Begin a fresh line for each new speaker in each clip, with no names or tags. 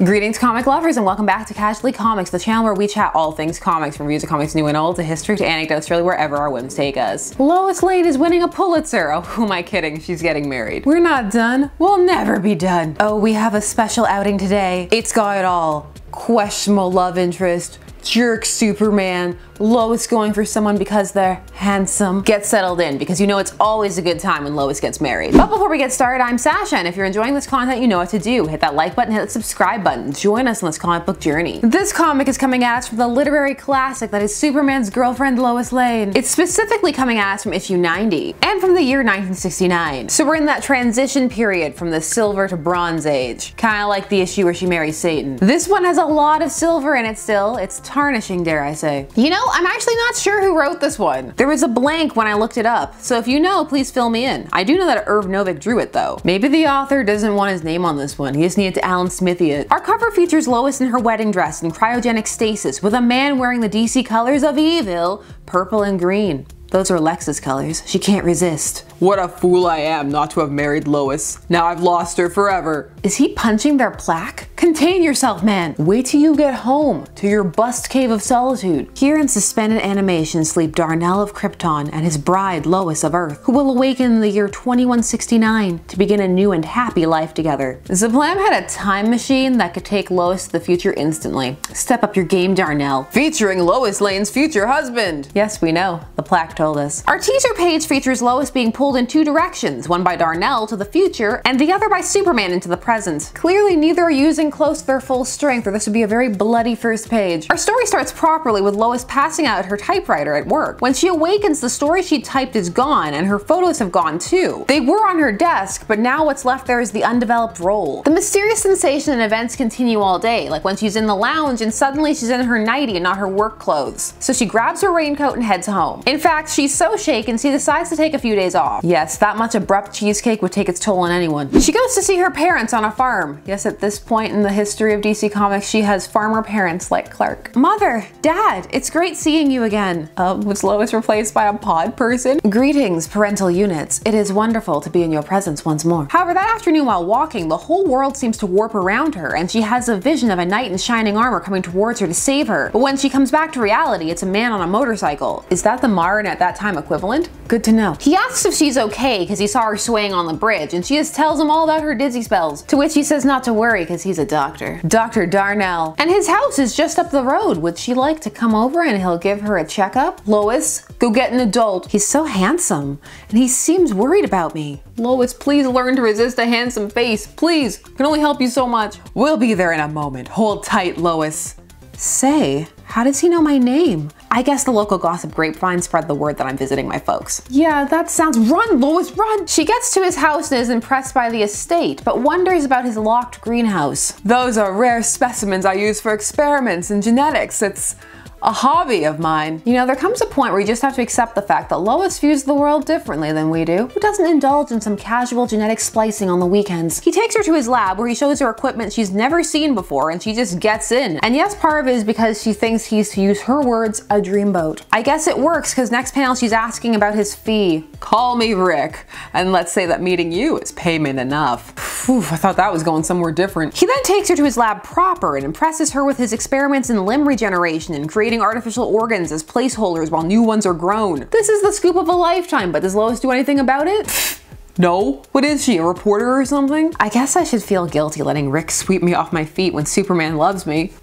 Greetings comic lovers and welcome back to Casually Comics, the channel where we chat all things comics, from reviews of comics new and old to history to anecdotes, really wherever our whims take us. Lois Lane is winning a Pulitzer. Oh, who am I kidding? She's getting married. We're not done. We'll never be done. Oh, we have a special outing today. It's got it all. Questionable love interest, jerk Superman, Lois going for someone because they're handsome. Get settled in because you know it's always a good time when Lois gets married. But before we get started, I'm Sasha, and if you're enjoying this content, you know what to do. Hit that like button, hit that subscribe button. Join us on this comic book journey. This comic is coming at us from the literary classic that is Superman's girlfriend, Lois Lane. It's specifically coming at us from issue 90 and from the year 1969. So we're in that transition period from the Silver to Bronze Age. Kinda like the issue where she marries Satan. This one has a lot of silver in it still. It's tarnishing, dare I say. You know, I'm actually not sure who wrote this one. There was a blank when I looked it up, so if you know, please fill me in. I do know that Irv Novick drew it though. Maybe the author doesn't want his name on this one. He just needed to Alan Smithy it. Our cover features Lois in her wedding dress in cryogenic stasis with a man wearing the DC colors of evil, purple and green. Those are Lex's colors. She can't resist. What a fool I am not to have married Lois. Now I've lost her forever. Is he punching their plaque? Contain yourself, man. Wait till you get home to your bust cave of solitude. Here in suspended animation sleep Darnell of Krypton and his bride Lois of Earth, who will awaken in the year 2169 to begin a new and happy life together. Zaplam had a time machine that could take Lois to the future instantly. Step up your game, Darnell. Featuring Lois Lane's future husband. Yes, we know. The plaque told us. Our teaser page features Lois being pulled in two directions, one by Darnell to the future and the other by Superman into the present. Clearly neither are using close to their full strength, or this would be a very bloody first page. Our story starts properly with Lois passing out her typewriter at work. When she awakens, the story she typed is gone and her photos have gone too. They were on her desk, but now what's left there is the undeveloped role. The mysterious sensation and events continue all day, like when she's in the lounge and suddenly she's in her nightie and not her work clothes. So she grabs her raincoat and heads home. In fact, she's so shaken she decides to take a few days off. Yes, that much abrupt cheesecake would take its toll on anyone. She goes to see her parents on a farm. Yes, at this point in the history of DC Comics, she has farmer parents like Clark. Mother, Dad, it's great seeing you again. Was Lois replaced by a pod person? Greetings, parental units. It is wonderful to be in your presence once more. However, that afternoon while walking, the whole world seems to warp around her and she has a vision of a knight in shining armor coming towards her to save her. But when she comes back to reality, it's a man on a motorcycle. Is that the Marn at that time equivalent? Good to know. He asks if she's okay because he saw her swaying on the bridge and she just tells him all about her dizzy spells, to which he says not to worry because he's a doctor. Dr. Darnell. And his house is just up the road. Would she like to come over and he'll give her a checkup? Lois, go get an adult. He's so handsome and he seems worried about me. Lois, please learn to resist a handsome face. Please, I can only help you so much. We'll be there in a moment. Hold tight, Lois. Say, how does he know my name? I guess the local gossip grapevine spread the word that I'm visiting my folks. Yeah, that sounds— run, Lois, run! She gets to his house and is impressed by the estate, but wonders about his locked greenhouse. Those are rare specimens I use for experiments in genetics. It's a hobby of mine. You know, there comes a point where you just have to accept the fact that Lois views the world differently than we do. Who doesn't indulge in some casual genetic splicing on the weekends? He takes her to his lab where he shows her equipment she's never seen before and she just gets in. And yes, part of it is because she thinks he's, to use her words, a dreamboat. I guess it works because next panel she's asking about his fee. Call me Rick, and let's say that meeting you is payment enough. Phew, I thought that was going somewhere different. He then takes her to his lab proper and impresses her with his experiments in limb regeneration and creating artificial organs as placeholders while new ones are grown. This is the scoop of a lifetime, but does Lois do anything about it? No? What is she, a reporter or something? I guess I should feel guilty letting Rick sweep me off my feet when Superman loves me.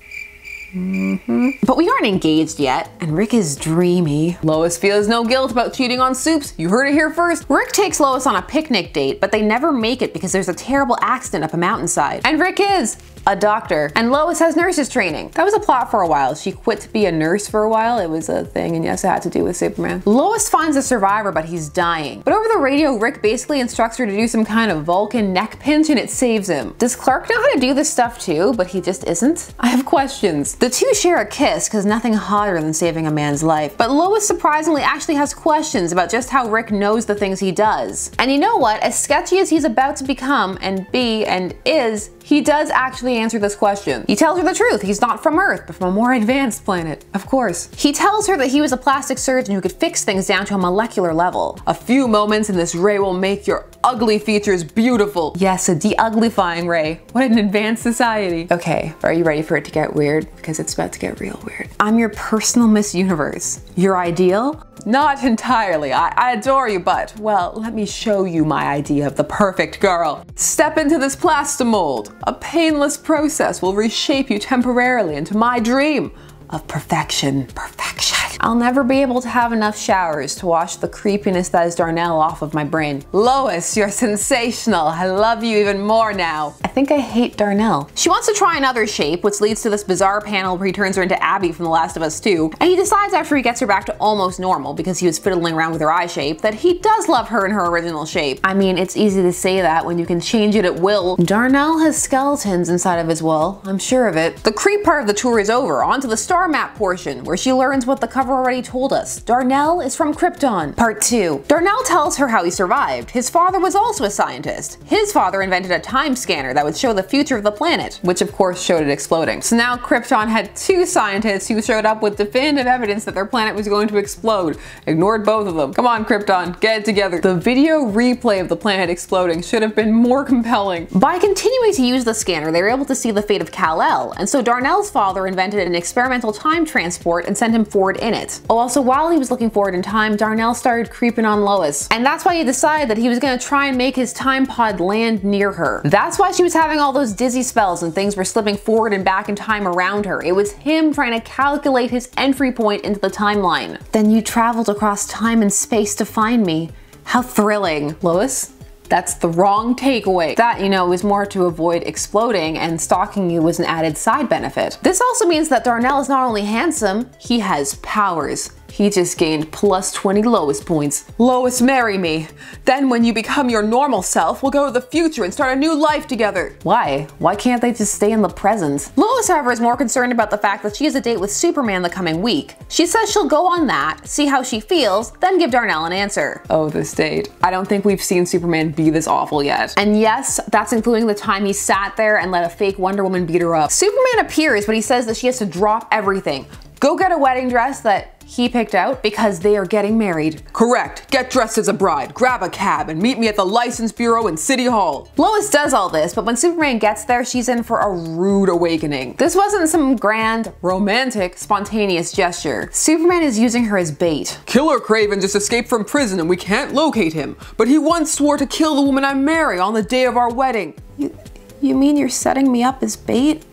But we aren't engaged yet, and Rick is dreamy. Lois feels no guilt about cheating on Supes. You heard it here first. Rick takes Lois on a picnic date, but they never make it because there's a terrible accident up a mountainside. And Rick is a doctor, and Lois has nurses training. That was a plot for a while. She quit to be a nurse for a while. It was a thing, and yes, it had to do with Superman. Lois finds a survivor, but he's dying. But over the radio, Rick basically instructs her to do some kind of Vulcan neck pinch, and it saves him. Does Clark know how to do this stuff too, but he just isn't? I have questions. The two share a kiss, because nothing hotter than saving a man's life. But Lois surprisingly actually has questions about just how Rick knows the things he does. And you know what? As sketchy as he's about to become and be and is, He does actually answer this question. He tells her the truth. He's not from Earth, but from a more advanced planet. Of course. He tells her that he was a plastic surgeon who could fix things down to a molecular level. A few moments in this ray will make your ugly features beautiful. Yes, a de-uglifying ray. What an advanced society. Okay, are you ready for it to get weird? Because it's about to get real weird. I'm your personal Miss Universe. Your ideal? Not entirely. I adore you, but, well, let me show you my idea of the perfect girl. Step into this plastomold. A painless process will reshape you temporarily into my dream of perfection. Perfection. I'll never be able to have enough showers to wash the creepiness that is Darnell off of my brain. Lois, you're sensational. I love you even more now. I think I hate Darnell. She wants to try another shape, which leads to this bizarre panel where he turns her into Abby from The Last of Us 2, and he decides after he gets her back to almost normal because he was fiddling around with her eye shape that he does love her in her original shape. I mean, it's easy to say that when you can change it at will. Darnell has skeletons inside of his will. I'm sure of it. The creep part of the tour is over. On to the star map portion, where she learns what the cover already told us. Darnell is from Krypton. Part 2. Darnell tells her how he survived. His father was also a scientist. His father invented a time scanner that would show the future of the planet, which of course showed it exploding. So now Krypton had two scientists who showed up with definitive evidence that their planet was going to explode. Ignored both of them. Come on, Krypton, get it together. The video replay of the planet exploding should have been more compelling. By continuing to use the scanner, they were able to see the fate of Kal-El, and so Darnell's father invented an experimental time transport and sent him forward in it. Also, while he was looking forward in time, Darnell started creeping on Lois. And that's why he decided that he was gonna try and make his time pod land near her. That's why she was having all those dizzy spells and things were slipping forward and back in time around her. It was him trying to calculate his entry point into the timeline. Then you traveled across time and space to find me. How thrilling. Lois? That's the wrong takeaway. That, you know, was more to avoid exploding, and stalking you was an added side benefit. This also means that Darnell is not only handsome, he has powers. He just gained plus 20 Lois points. Lois, marry me. Then when you become your normal self, we'll go to the future and start a new life together. Why? Why can't they just stay in the present? Lois, however, is more concerned about the fact that she has a date with Superman the coming week. She says she'll go on that, see how she feels, then give Darnell an answer. Oh, this date. I don't think we've seen Superman be this awful yet. And yes, that's including the time he sat there and let a fake Wonder Woman beat her up. Superman appears, but he says that she has to drop everything. Go get a wedding dress that he picked out because they are getting married. Correct. Get dressed as a bride, grab a cab, and meet me at the License Bureau in City Hall. Lois does all this, but when Superman gets there, she's in for a rude awakening. This wasn't some grand, romantic, spontaneous gesture. Superman is using her as bait. Killer Craven just escaped from prison and we can't locate him, but he once swore to kill the woman I marry on the day of our wedding. You mean you're setting me up as bait?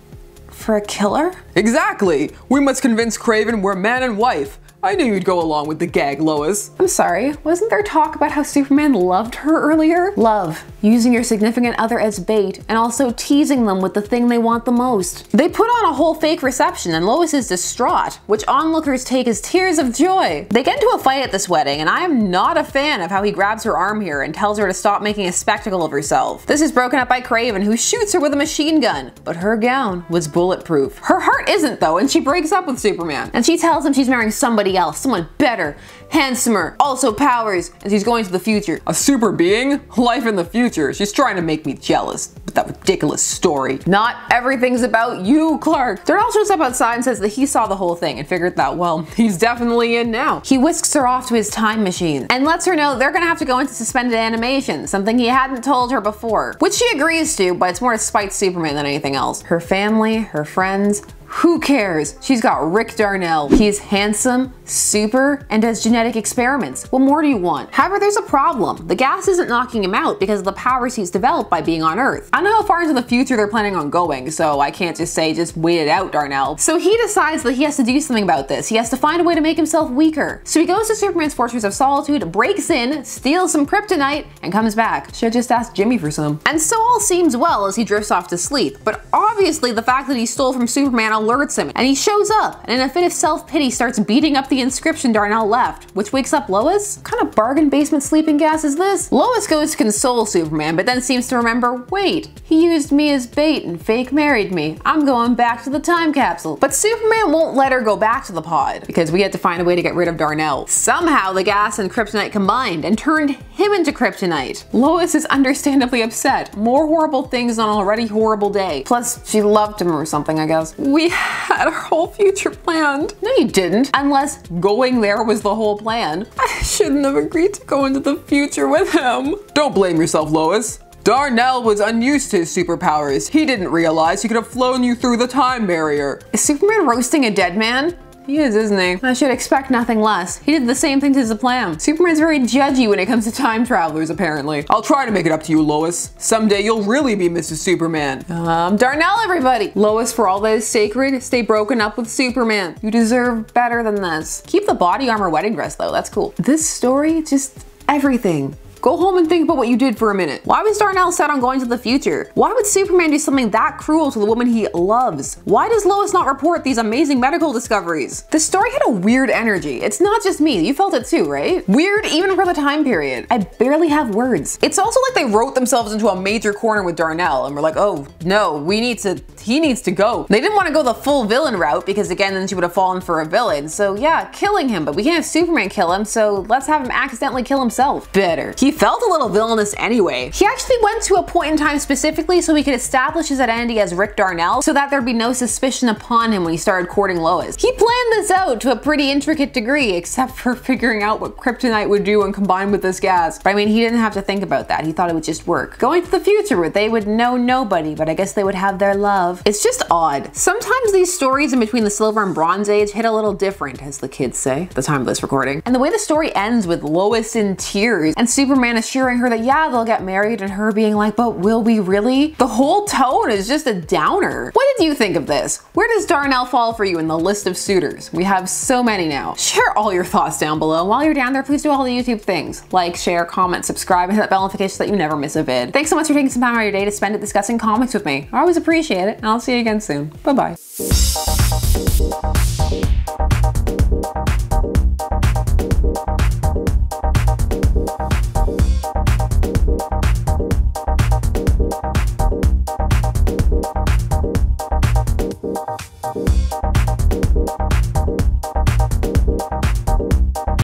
For a killer? Exactly! We must convince Craven we're man and wife. I knew you'd go along with the gag, Lois. I'm sorry, wasn't there talk about how Superman loved her earlier? Love. Using your significant other as bait, and also teasing them with the thing they want the most. They put on a whole fake reception and Lois is distraught, which onlookers take as tears of joy. They get into a fight at this wedding, and I am not a fan of how he grabs her arm here and tells her to stop making a spectacle of herself. This is broken up by Craven, who shoots her with a machine gun, but her gown was bulletproof. Her heart isn't though, and she breaks up with Superman. And she tells him she's marrying somebody else, someone better, handsomer, also powers, and she's going to the future. A super being? Life in the future. She's trying to make me jealous with that ridiculous story. Not everything's about you, Clark. Darnell shows up outside and says that he saw the whole thing and figured that, well, he's definitely in now. He whisks her off to his time machine and lets her know they're gonna have to go into suspended animation, something he hadn't told her before, which she agrees to, but it's more to spite Superman than anything else. Her family, her friends, who cares? She's got Rick Darnell. He's handsome, super, and does genetic experiments. What more do you want? However, there's a problem. The gas isn't knocking him out because of the powers he's developed by being on Earth. I don't know how far into the future they're planning on going, so I can't just say, just wait it out, Darnell. So he decides that he has to do something about this. He has to find a way to make himself weaker. So he goes to Superman's Fortress of Solitude, breaks in, steals some kryptonite, and comes back. Should've just asked Jimmy for some. And so all seems well as he drifts off to sleep. But obviously the fact that he stole from Superman alerts him, and he shows up, and in a fit of self-pity starts beating up the inscription Darnell left, which wakes up Lois. What kind of bargain basement sleeping gas is this? Lois goes to console Superman, but then seems to remember, wait, he used me as bait and fake married me. I'm going back to the time capsule. But Superman won't let her go back to the pod, because we had to find a way to get rid of Darnell. Somehow the gas and kryptonite combined and turned him into kryptonite. Lois is understandably upset. More horrible things on an already horrible day. Plus, she loved him or something, I guess. We had our whole future planned. No, you didn't. Unless going there was the whole plan. I shouldn't have agreed to go into the future with him. Don't blame yourself, Lois. Darnell was unused to his superpowers. He didn't realize he could have flown you through the time barrier. Is Superman roasting a dead man? He is, isn't he? I should expect nothing less. He did the same thing to Zaplam. Superman's very judgy when it comes to time travelers, apparently. I'll try to make it up to you, Lois. Someday you'll really be Mrs. Superman. Darnell, everybody! Lois, for all that is sacred, stay broken up with Superman. You deserve better than this. Keep the body armor wedding dress, though. That's cool. This story, just everything. Go home and think about what you did for a minute. Why was Darnell set on going to the future? Why would Superman do something that cruel to the woman he loves? Why does Lois not report these amazing medical discoveries? The story had a weird energy. It's not just me, you felt it too, right? Weird even for the time period. I barely have words. It's also like they wrote themselves into a major corner with Darnell and were like, oh no, he needs to go. They didn't want to go the full villain route because again, then she would have fallen for a villain. So yeah, killing him, but we can't have Superman kill him, so let's have him accidentally kill himself. Better. He felt a little villainous anyway. He actually went to a point in time specifically so he could establish his identity as Rick Darnell so that there'd be no suspicion upon him when he started courting Lois. He planned this out to a pretty intricate degree, except for figuring out what kryptonite would do when combined with this gas. But I mean, he didn't have to think about that. He thought it would just work. Going to the future where they would know nobody, but I guess they would have their love. It's just odd. Sometimes these stories in between the Silver and Bronze Age hit a little different, as the kids say, at the time of this recording. And the way the story ends with Lois in tears and Superman assuring her that yeah, they'll get married and her being like, but will we really? The whole tone is just a downer. What did you think of this? Where does Darnell fall for you in the list of suitors? We have so many now. Share all your thoughts down below. And while you're down there, please do all the YouTube things. Like, share, comment, subscribe, and hit that bell notification so that you never miss a vid. Thanks so much for taking some time out of your day to spend it discussing comics with me. I always appreciate it, and I'll see you again soon. Bye-bye.